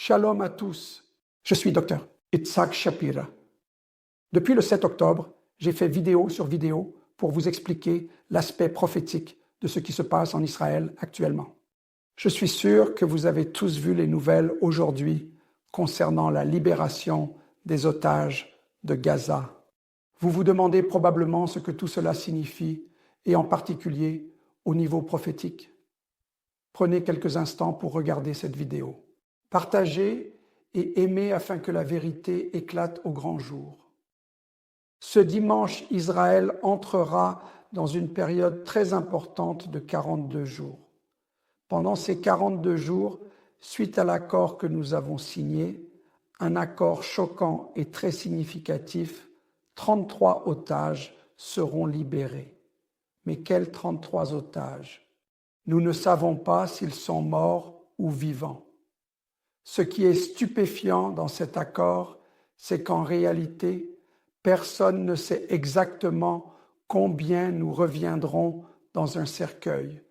Shalom à tous, je suis Dr Itzhak Shapira. Depuis le 7 octobre, j'ai fait vidéo sur vidéo pour vous expliquer l'aspect prophétique de ce qui se passe en Israël actuellement. Je suis sûr que vous avez tous vu les nouvelles aujourd'hui concernant la libération des otages de Gaza. Vous vous demandez probablement ce que tout cela signifie, et en particulier au niveau prophétique. Prenez quelques instants pour regarder cette vidéo. Partagez et aimez afin que la vérité éclate au grand jour. Ce dimanche, Israël entrera dans une période très importante de 42 jours. Pendant ces 42 jours, suite à l'accord que nous avons signé, un accord choquant et très significatif, 33 otages seront libérés. Mais quels 33 otages? Nous ne savons pas s'ils sont morts ou vivants. Ce qui est stupéfiant dans cet accord, c'est qu'en réalité, personne ne sait exactement combien nous reviendrons dans un cercueil,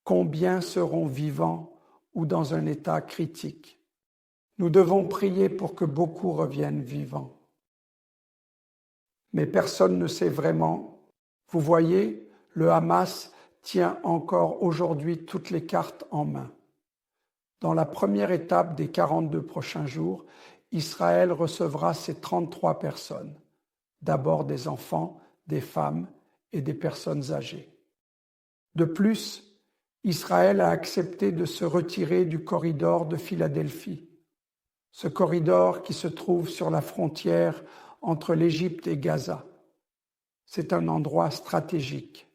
combien seront vivants ou dans un état critique. Nous devons prier pour que beaucoup reviennent vivants. Mais personne ne sait vraiment. Vous voyez, le Hamas tient encore aujourd'hui toutes les cartes en main. Dans la première étape des 42 prochains jours, Israël recevra ces 33 personnes, d'abord des enfants, des femmes et des personnes âgées. De plus, Israël a accepté de se retirer du corridor de Philadelphie, ce corridor qui se trouve sur la frontière entre l'Égypte et Gaza. C'est un endroit stratégique.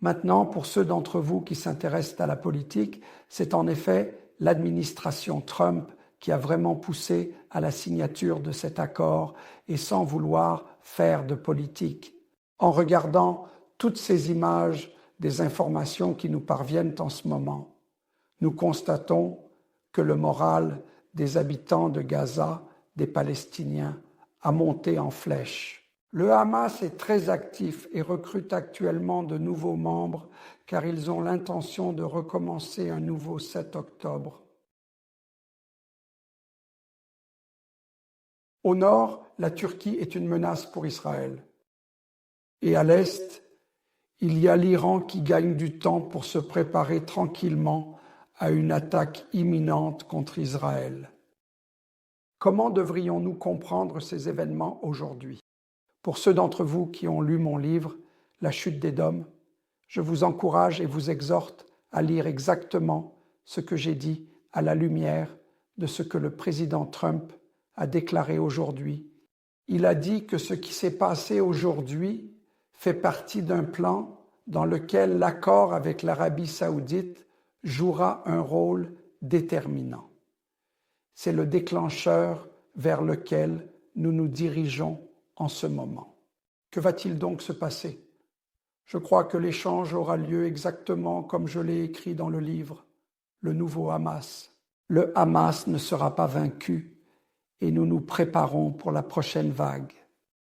Maintenant, pour ceux d'entre vous qui s'intéressent à la politique, c'est en effet l'administration Trump qui a vraiment poussé à la signature de cet accord et sans vouloir faire de politique. En regardant toutes ces images des informations qui nous parviennent en ce moment, nous constatons que le moral des habitants de Gaza, des Palestiniens, a monté en flèche. Le Hamas est très actif et recrute actuellement de nouveaux membres car ils ont l'intention de recommencer un nouveau 7 octobre. Au nord, la Turquie est une menace pour Israël. Et à l'est, il y a l'Iran qui gagne du temps pour se préparer tranquillement à une attaque imminente contre Israël. Comment devrions-nous comprendre ces événements aujourd'hui? Pour ceux d'entre vous qui ont lu mon livre « La chute d'Édom », je vous encourage et vous exhorte à lire exactement ce que j'ai dit à la lumière de ce que le président Trump a déclaré aujourd'hui. Il a dit que ce qui s'est passé aujourd'hui fait partie d'un plan dans lequel l'accord avec l'Arabie saoudite jouera un rôle déterminant. C'est le déclencheur vers lequel nous nous dirigeons en ce moment. Que va-t-il donc se passer? Je crois que l'échange aura lieu exactement comme je l'ai écrit dans le livre, le nouveau Hamas. Le Hamas ne sera pas vaincu et nous nous préparons pour la prochaine vague.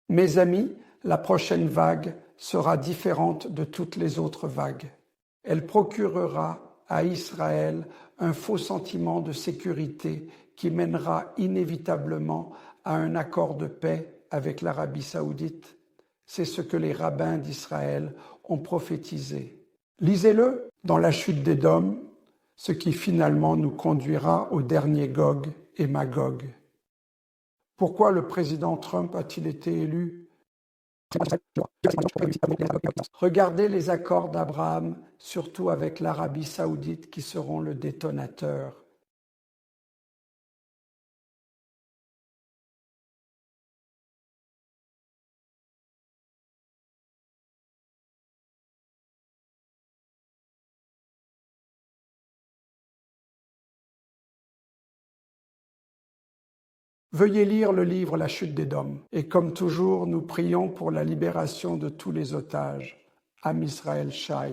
Mes amis, la prochaine vague sera différente de toutes les autres vagues. Elle procurera à Israël un faux sentiment de sécurité qui mènera inévitablement à un accord de paix avec l'Arabie saoudite. C'est ce que les rabbins d'Israël ont prophétisé. Lisez-le dans la chute d'Édom, ce qui finalement nous conduira au dernier Gog et Magog. Pourquoi le président Trump a-t-il été élu? Regardez les accords d'Abraham, surtout avec l'Arabie saoudite, qui seront le détonateur. Veuillez lire le livre La chute d'Édom. Et comme toujours, nous prions pour la libération de tous les otages. Am Israël Shai.